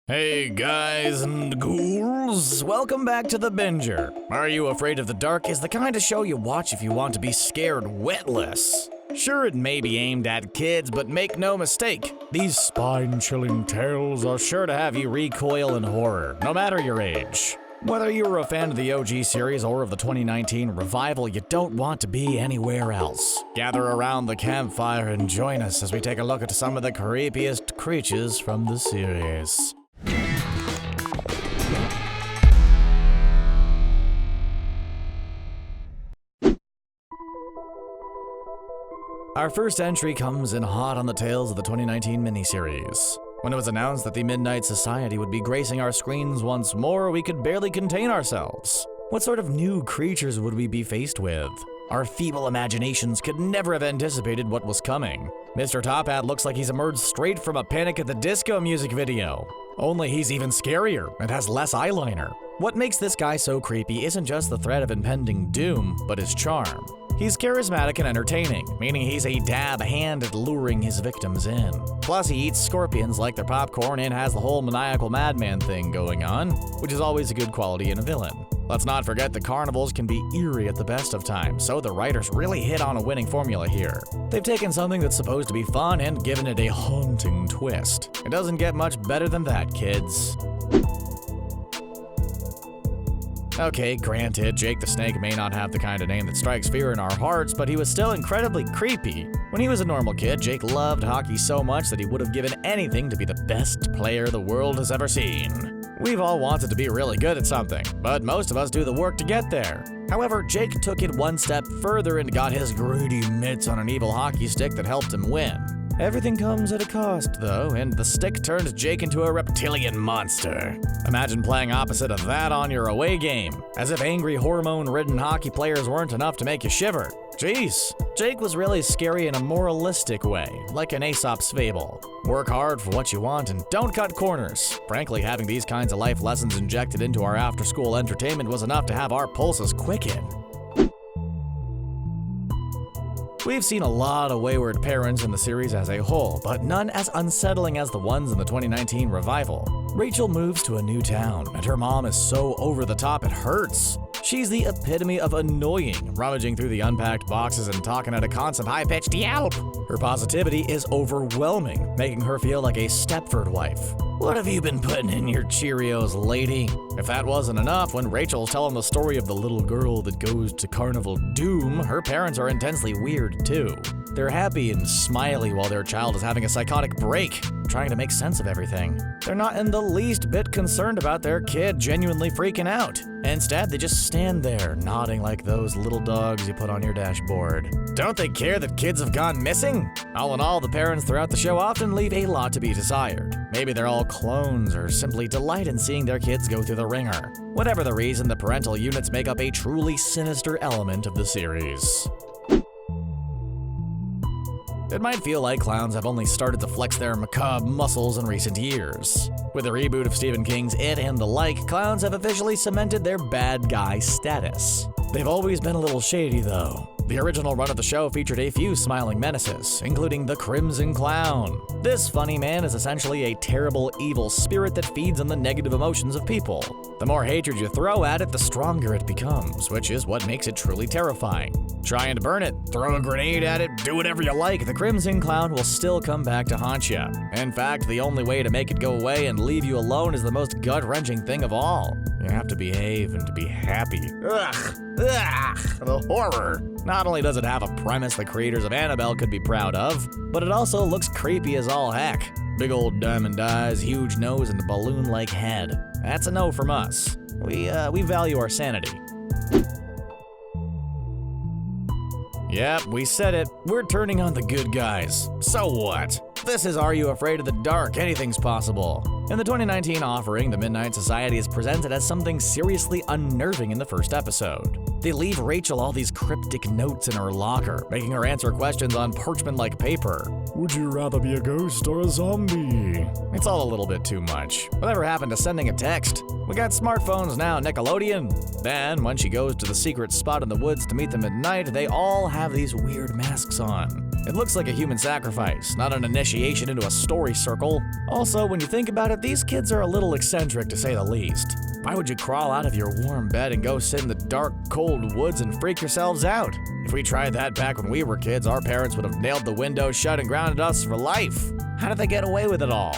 Hey guys and ghouls, welcome back to The Binger. Are You Afraid of the Dark is the kind of show you watch if you want to be scared witless. Sure, it may be aimed at kids, but make no mistake, these spine-chilling tales are sure to have you recoil in horror, no matter your age. Whether you were a fan of the OG series or of the 2019 revival, you don't want to be anywhere else. Gather around the campfire and join us as we take a look at some of the creepiest creatures from the series. Our first entry comes in hot on the tails of the 2019 miniseries. When it was announced that the Midnight Society would be gracing our screens once more, we could barely contain ourselves. What sort of new creatures would we be faced with? Our feeble imaginations could never have anticipated what was coming. Mr. TOPHAT looks like he's emerged straight from a Panic at the Disco music video. Only he's even scarier and has less eyeliner. What makes this guy so creepy isn't just the threat of impending doom, but his charm. He's charismatic and entertaining, meaning he's a dab hand at luring his victims in. Plus, he eats scorpions like they're popcorn and has the whole maniacal madman thing going on, which is always a good quality in a villain. Let's not forget that carnivals can be eerie at the best of times, so the writers really hit on a winning formula here. They've taken something that's supposed to be fun and given it a haunting twist. It doesn't get much better than that, kids. Okay, granted, Jake the Snake may not have the kind of name that strikes fear in our hearts, but he was still incredibly creepy. When he was a normal kid, Jake loved hockey so much that he would have given anything to be the best player the world has ever seen. We've all wanted to be really good at something, but most of us do the work to get there. However, Jake took it one step further and got his greedy mitts on an evil hockey stick that helped him win. Everything comes at a cost, though, and the stick turned Jake into a reptilian monster. Imagine playing opposite of that on your away game, as if angry hormone-ridden hockey players weren't enough to make you shiver. Jeez, Jake was really scary in a moralistic way, like an Aesop's fable. Work hard for what you want and don't cut corners. Frankly, having these kinds of life lessons injected into our after-school entertainment was enough to have our pulses quicken. We've seen a lot of wayward parents in the series as a whole, but none as unsettling as the ones in the 2019 revival. Rachel moves to a new town, and her mom is so over the top it hurts. She's the epitome of annoying, rummaging through the unpacked boxes and talking at a constant high-pitched yelp. Her positivity is overwhelming, making her feel like a Stepford wife. What have you been putting in your Cheerios, lady? If that wasn't enough, when Rachel's telling the story of the little girl that goes to Carnival Doom, her parents are intensely weird too. They're happy and smiley while their child is having a psychotic break, trying to make sense of everything. They're not in the least bit concerned about their kid genuinely freaking out. Instead, they just stand there, nodding like those little dogs you put on your dashboard. Don't they care that kids have gone missing? All in all, the parents throughout the show often leave a lot to be desired. Maybe they're all clones or simply delight in seeing their kids go through the ringer. Whatever the reason, the parental units make up a truly sinister element of the series. It might feel like clowns have only started to flex their macabre muscles in recent years. With the reboot of Stephen King's It and the like, clowns have officially cemented their bad guy status. They've always been a little shady, though. The original run of the show featured a few smiling menaces, including the Crimson Clown. This funny man is essentially a terrible, evil spirit that feeds on the negative emotions of people. The more hatred you throw at it, the stronger it becomes, which is what makes it truly terrifying. Try and burn it, throw a grenade at it, do whatever you like, the Crimson Clown will still come back to haunt you. In fact, the only way to make it go away and leave you alone is the most gut-wrenching thing of all. You have to behave and to be happy. Ugh, the horror. Not only does it have a premise the creators of Annabelle could be proud of, but it also looks creepy as all heck. Big old diamond eyes, huge nose, and a balloon-like head. That's a no from us. We value our sanity. Yep, we said it. We're turning on the good guys. So what? This is Are You Afraid of the Dark? Anything's possible. In the 2019 offering, the Midnight Society is presented as something seriously unnerving in the first episode. They leave Rachel all these cryptic notes in her locker, making her answer questions on parchment-like paper. Would you rather be a ghost or a zombie? It's all a little bit too much. Whatever happened to sending a text? We got smartphones now, Nickelodeon. Then, when she goes to the secret spot in the woods to meet them at night, they all have these weird masks on. It looks like a human sacrifice, not an initiation into a story circle. Also, when you think about it, these kids are a little eccentric to say the least. Why would you crawl out of your warm bed and go sit in the dark, cold woods and freak yourselves out? If we tried that back when we were kids, our parents would have nailed the windows shut and grounded us for life. How did they get away with it all?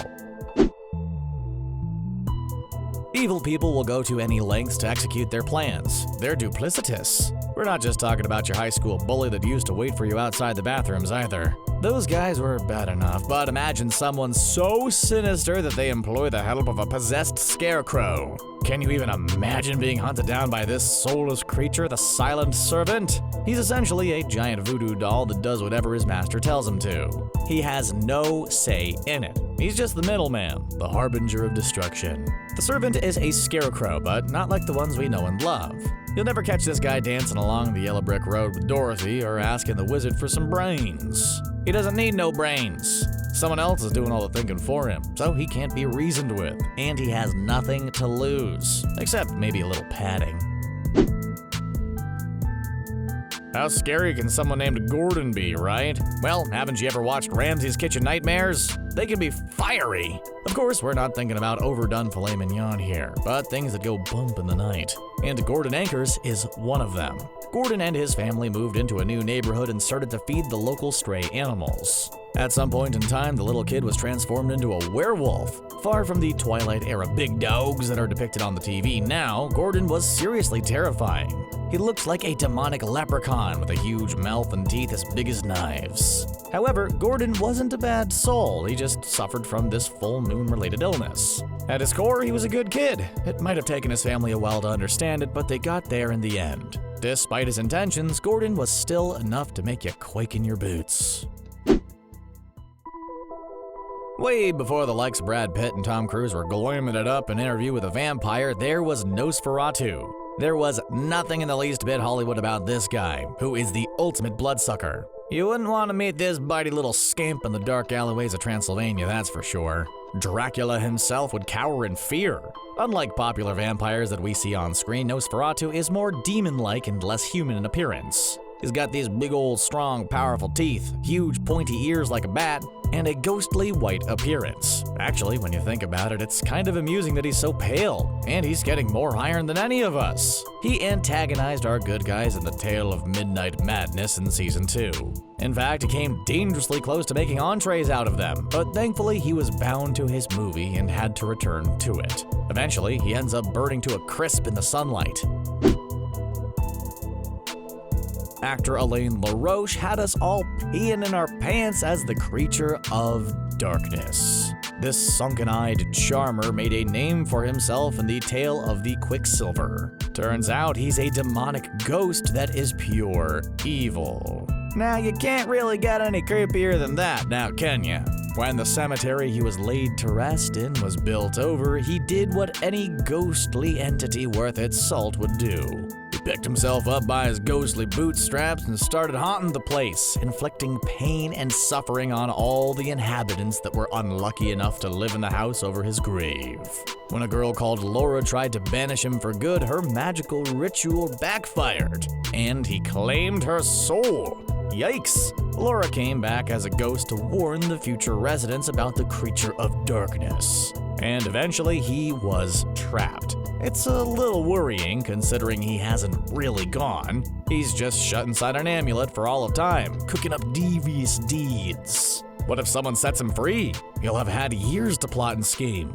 Evil people will go to any lengths to execute their plans. They're duplicitous. We're not just talking about your high school bully that used to wait for you outside the bathrooms either. Those guys were bad enough, but imagine someone so sinister that they employ the help of a possessed scarecrow. Can you even imagine being hunted down by this soulless creature, the Silent Servant? He's essentially a giant voodoo doll that does whatever his master tells him to. He has no say in it. He's just the middleman, the harbinger of destruction. The servant is a scarecrow, but not like the ones we know and love. You'll never catch this guy dancing along the yellow brick road with Dorothy or asking the wizard for some brains. He doesn't need no brains. Someone else is doing all the thinking for him, so he can't be reasoned with, and he has nothing to lose, except maybe a little padding. How scary can someone named Gordon be, right? Well, haven't you ever watched Ramsay's Kitchen Nightmares? They can be fiery. Of course, we're not thinking about overdone filet mignon here, but things that go bump in the night. And Gordon Ankers is one of them. Gordon and his family moved into a new neighborhood and started to feed the local stray animals. At some point in time, the little kid was transformed into a werewolf. Far from the Twilight-era big dogs that are depicted on the TV now, Gordon was seriously terrifying. He looked like a demonic leprechaun with a huge mouth and teeth as big as knives. However, Gordon wasn't a bad soul, he just suffered from this full moon-related illness. At his core, he was a good kid. It might have taken his family a while to understand it, but they got there in the end. Despite his intentions, Gordon was still enough to make you quake in your boots. Way before the likes of Brad Pitt and Tom Cruise were glamming it up in Interview with a Vampire, there was NOSFERATU. There was nothing in the least bit Hollywood about this guy, who is the ultimate bloodsucker. You wouldn't want to meet this bitey little scamp in the dark alleyways of Transylvania, that's for sure. Dracula himself would cower in fear. Unlike popular vampires that we see on screen, NOSFERATU is more demon-like and less human in appearance. He's got these big old strong, powerful teeth, huge pointy ears like a bat, and a ghostly white appearance. Actually, when you think about it, it's kind of amusing that he's so pale, and he's getting more iron than any of us. He antagonized our good guys in the Tale of Midnight Madness in Season 2. In fact, he came dangerously close to making entrees out of them, but thankfully he was bound to his movie and had to return to it. Eventually, he ends up burning to a crisp in the sunlight. Actor Elaine LaRoche had us all peeing in our pants as the creature of darkness. This sunken-eyed charmer made a name for himself in the tale of the Quicksilver. Turns out he's a demonic ghost that is pure evil. Now, you can't really get any creepier than that, now can ya? When the cemetery he was laid to rest in was built over, he did what any ghostly entity worth its salt would do. He picked himself up by his ghostly bootstraps and started haunting the place, inflicting pain and suffering on all the inhabitants that were unlucky enough to live in the house over his grave. When a girl called Laura tried to banish him for good, her magical ritual backfired, and he claimed her soul. Yikes! Laura came back as a ghost to warn the future residents about the creature of darkness. And eventually he was trapped. It's a little worrying considering he hasn't really gone. He's just shut inside an amulet for all of time, cooking up devious deeds. What if someone sets him free? He'll have had years to plot and scheme.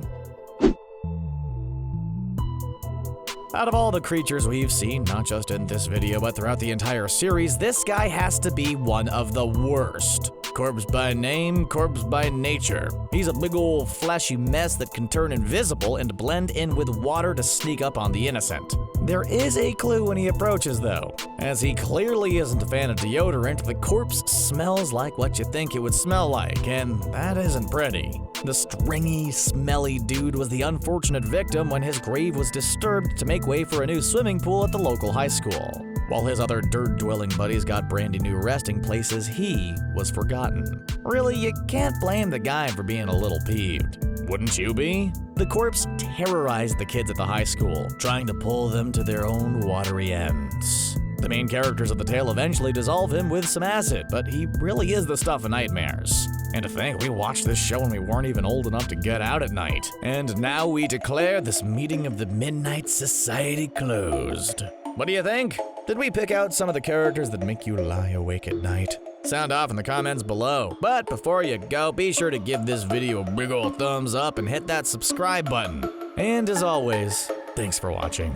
Out of all the creatures we've seen, not just in this video but throughout the entire series, this guy has to be one of the worst. Corpse by name, corpse by nature. He's a big old fleshy mess that can turn invisible and blend in with water to sneak up on the innocent. There is a clue when he approaches though. As he clearly isn't a fan of deodorant, the corpse smells like what you think it would smell like, and that isn't pretty. The stringy, smelly dude was the unfortunate victim when his grave was disturbed to make way for a new swimming pool at the local high school. While his other dirt-dwelling buddies got brandy new resting places, he was forgotten. Really, you can't blame the guy for being a little peeved. Wouldn't you be? The corpse terrorized the kids at the high school, trying to pull them to their own watery ends. The main characters of the tale eventually dissolve him with some acid, but he really is the stuff of nightmares. And to think, we watched this show when we weren't even old enough to get out at night. And now we declare this meeting of the Midnight Society closed. What do you think? Did we pick out some of the characters that make you lie awake at night? Sound off in the comments below. But before you go, be sure to give this video a big ol' thumbs up and hit that subscribe button. And as always, thanks for watching.